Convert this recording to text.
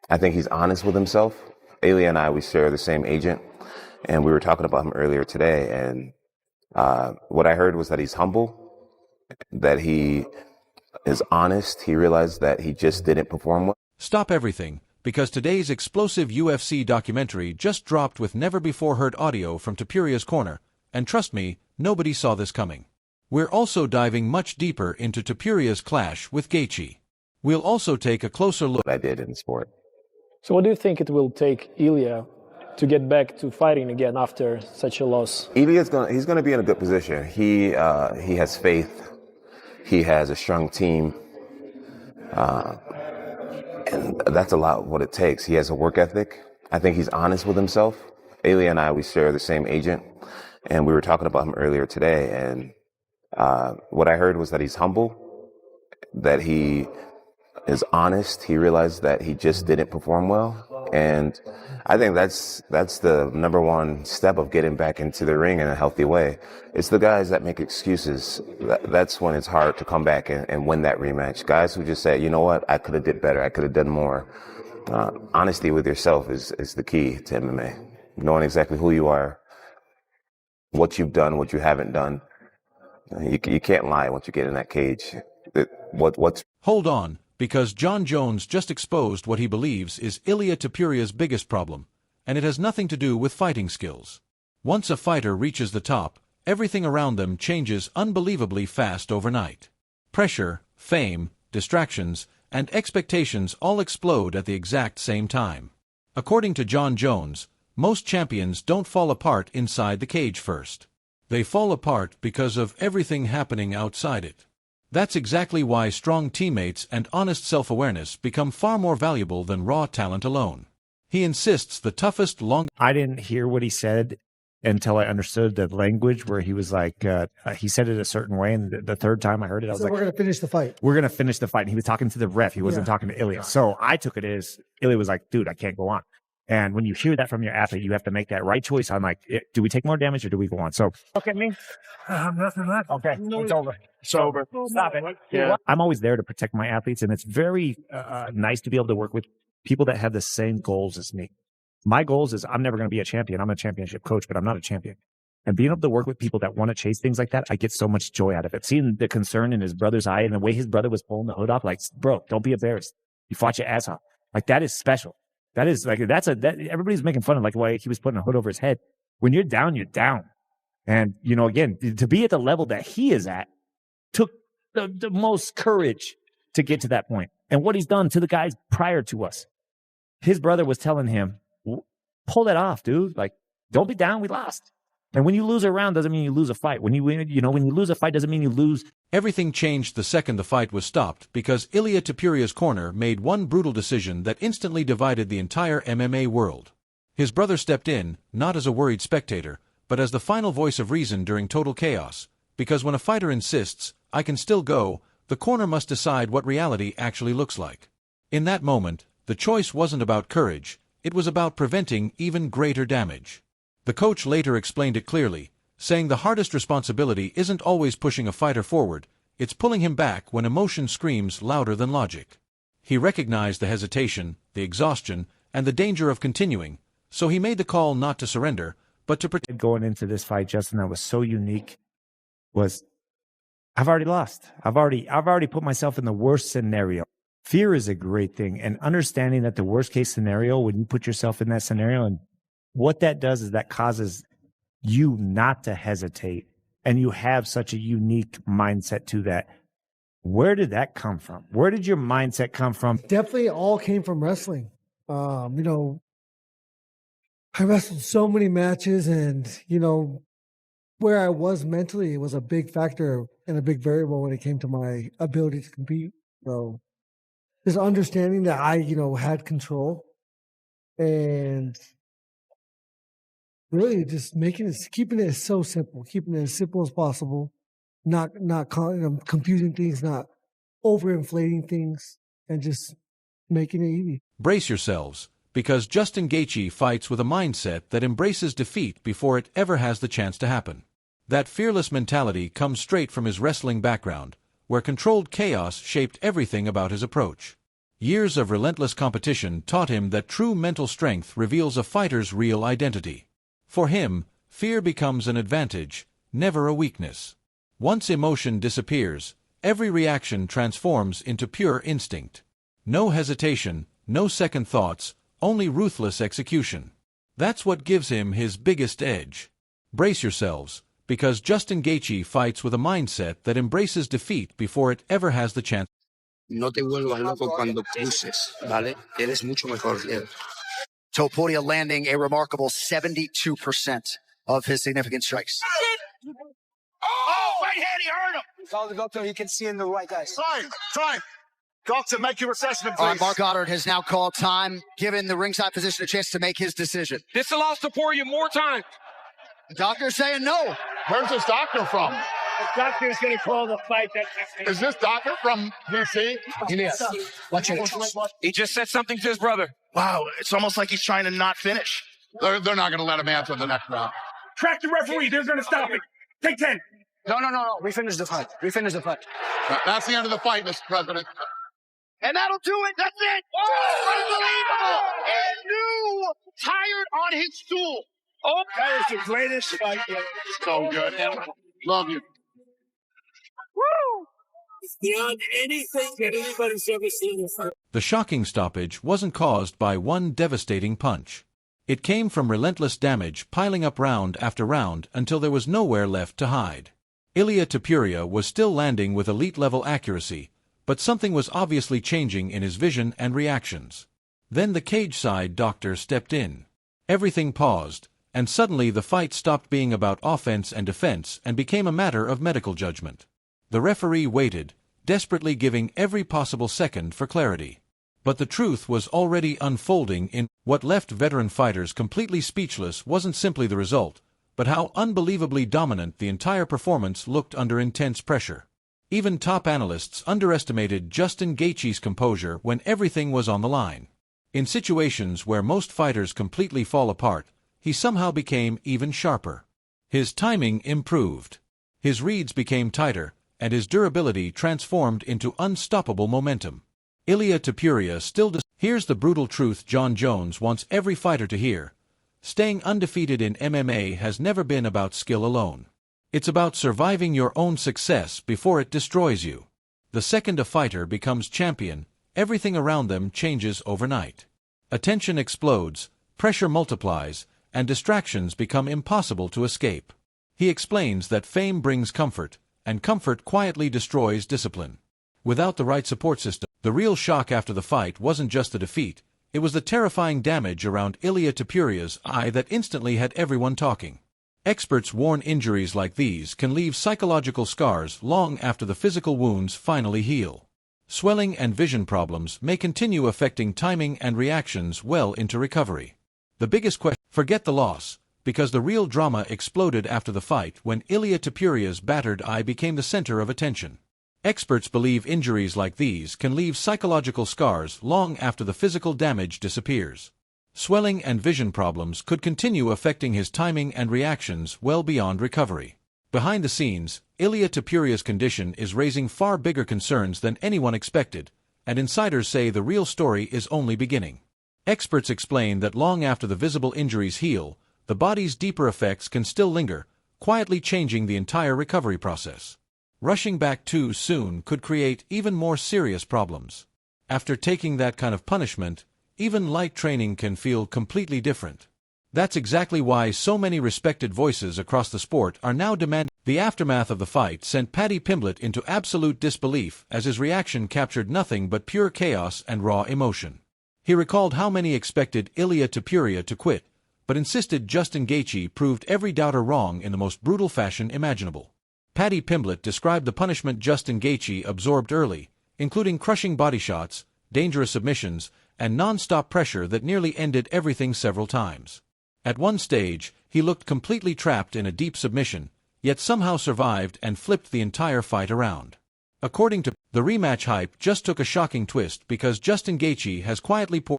I think he's honest with himself. Elia and I, we share the same agent, and we were talking about him earlier today. And what I heard was that he's humble, that he is honest. He realized that he just didn't perform well. Stop everything, because today's explosive UFC documentary just dropped with never-before-heard audio from Tapiria's corner, and trust me, nobody saw this coming. We're also diving much deeper into Tapiria's clash with Gaethje. We'll also take a closer look. What I did in the sport. So what do you think it will take Ilya to get back to fighting again after such a loss? Ilya's he's gonna be in a good position. He has faith. He has a strong team. And that's a lot of what it takes. He has a work ethic. I think he's honest with himself. Elia and I, we share the same agent, and we were talking about him earlier today. And what I heard was that he's humble, that he is honest. He realized that he just didn't perform well. And I think that's the number one step of getting back into the ring in a healthy way. It's the guys that make excuses. That's when it's hard to come back and win that rematch. Guys who just say, you know what, I could have did better. I could have done more. Honesty with yourself is the key to MMA. Knowing exactly who you are, what you've done, what you haven't done. You can't lie once you get in that cage. Hold on, because John Jones just exposed what he believes is Ilia Tapiria's biggest problem, and it has nothing to do with fighting skills. Once a fighter reaches the top, everything around them changes unbelievably fast overnight. Pressure, fame, distractions, and expectations all explode at the exact same time. According to John Jones, most champions don't fall apart inside the cage first. They fall apart because of everything happening outside it. That's exactly why strong teammates and honest self-awareness become far more valuable than raw talent alone. He insists the toughest I didn't hear what he said until I understood the language where he was like, he said it a certain way, and the third time I heard it, I was like, we're going to finish the fight. We're going to finish the fight. And he was talking to the ref. He wasn't talking to Ilya. So I took it as Ilya was like, dude, I can't go on. And when you hear that from your athlete, you have to make that right choice. I'm like, do we take more damage or do we go on? So look at me. Nothing left. Okay, it's over. It's over. Stop it. Yeah. I'm always there to protect my athletes, and it's very nice to be able to work with people that have the same goals as me. My goals is I'm never going to be a champion. I'm a championship coach, but I'm not a champion. And being able to work with people that want to chase things like that, I get so much joy out of it. Seeing the concern in his brother's eye and the way his brother was pulling the hood off, like, bro, don't be embarrassed. You fought your ass off. Like, that is special. That is like, everybody's making fun of like why he was putting a hood over his head. When you're down, you're down. And, you know, again, to be at the level that he is at took the most courage to get to that point. And what he's done to the guys prior to us. His brother was telling him, pull that off, dude. Like, don't be down. We lost. And when you lose a round doesn't mean you lose a fight. When you win, you know, when you lose a fight doesn't mean you lose. Everything changed the second the fight was stopped because Ilia Tapiria's corner made one brutal decision that instantly divided the entire MMA world. His brother stepped in, not as a worried spectator, but as the final voice of reason during total chaos. Because when a fighter insists, I can still go, the corner must decide what reality actually looks like. In that moment, the choice wasn't about courage, it was about preventing even greater damage. The coach later explained it clearly, saying the hardest responsibility isn't always pushing a fighter forward, it's pulling him back when emotion screams louder than logic. He recognized the hesitation, the exhaustion, and the danger of continuing, so he made the call not to surrender, but to protect. Going into this fight, Justin, that was so unique was I've already lost. I've already put myself in the worst scenario. Fear is a great thing, and understanding that the worst case scenario, when you put yourself in that scenario, and what that does is that causes you not to hesitate, and you have such a unique mindset to that. Where did that come from? Where did your mindset come from? Definitely all came from wrestling. You know, I wrestled so many matches, and, you know, where I was mentally was a big factor and a big variable when it came to my ability to compete. So this understanding that I, you know, had control, and really just keeping it so simple, keeping it as simple as possible, not confusing things, not overinflating things, and just making it easy. Brace yourselves, because Justin Gaethje fights with a mindset that embraces defeat before it ever has the chance to happen. That fearless mentality comes straight from his wrestling background, where controlled chaos shaped everything about his approach. Years of relentless competition taught him that true mental strength reveals a fighter's real identity. For him, fear becomes an advantage, never a weakness. Once emotion disappears, every reaction transforms into pure instinct. No hesitation, no second thoughts, only ruthless execution. That's what gives him his biggest edge. Brace yourselves, because Justin Gaethje fights with a mindset that embraces defeat before it ever has the chance. No te vuelvas loco cuando cruces, ¿vale? Eres mucho mejor que él. Topuria landing a remarkable 72% of his significant strikes. Oh, right hand, he hurt him. Tell the doctor he can see in the right eyes. Time. Doctor, make your assessment, please. All right, Mark Goddard has now called time, given the ringside physician a chance to make his decision. This allows Topuria more time. The doctor's saying no. Where's this doctor from? The doctor's going to call the fight. Is this doctor from DC? Yes. Watch it. He just said something to his brother. Wow, it's almost like he's trying to not finish. They're not going to let him answer the next round. Track the referee. They're going to stop it. Take 10. No. We finished the fight. That's the end of the fight, Mr. President. And that'll do it. That's it. Oh, Unbelievable. And new, tired on his stool. Oh, that is the greatest fight yet. so good. Love you. It's beyond anything that anybody's ever seen. The shocking stoppage wasn't caused by one devastating punch. It came from relentless damage piling up round after round until there was nowhere left to hide. Ilia Topuria was still landing with elite-level accuracy, but something was obviously changing in his vision and reactions. Then the cage-side doctor stepped in. Everything paused, and suddenly the fight stopped being about offense and defense and became a matter of medical judgment. The referee waited, desperately giving every possible second for clarity. But the truth was already unfolding in what left veteran fighters completely speechless. Wasn't simply the result, but how unbelievably dominant the entire performance looked under intense pressure. Even top analysts underestimated Justin Gaethje's composure when everything was on the line. In situations where most fighters completely fall apart, he somehow became even sharper. His timing improved. His reads became tighter, and his durability transformed into unstoppable momentum. Ilia Topuria still Here's the brutal truth John Jones wants every fighter to hear. Staying undefeated in MMA has never been about skill alone. It's about surviving your own success before it destroys you. The second a fighter becomes champion, everything around them changes overnight. Attention explodes, pressure multiplies, and distractions become impossible to escape. He explains that fame brings comfort, and comfort quietly destroys discipline. Without the right support system, the real shock after the fight wasn't just the defeat, it was the terrifying damage around Ilia Topuria's eye that instantly had everyone talking. Experts warn injuries like these can leave psychological scars long after the physical wounds finally heal. Swelling and vision problems may continue affecting timing and reactions well into recovery. The biggest question: forget the loss, because the real drama exploded after the fight when Ilia Topuria's battered eye became the center of attention. Experts believe injuries like these can leave psychological scars long after the physical damage disappears. Swelling and vision problems could continue affecting his timing and reactions well beyond recovery. Behind the scenes, Ilia Topuria's condition is raising far bigger concerns than anyone expected, and insiders say the real story is only beginning. Experts explain that long after the visible injuries heal, the body's deeper effects can still linger, quietly changing the entire recovery process. Rushing back too soon could create even more serious problems. After taking that kind of punishment, even light training can feel completely different. That's exactly why so many respected voices across the sport are now demanding. The aftermath of the fight sent Paddy Pimblett into absolute disbelief as his reaction captured nothing but pure chaos and raw emotion. He recalled how many expected Ilia Topuria to quit, but insisted Justin Gaethje proved every doubter wrong in the most brutal fashion imaginable. Paddy Pimblett described the punishment Justin Gaethje absorbed early, including crushing body shots, dangerous submissions, and non-stop pressure that nearly ended everything several times. At one stage, he looked completely trapped in a deep submission, yet somehow survived and flipped the entire fight around. According to the rematch hype just took a shocking twist because Justin Gaethje has quietly poured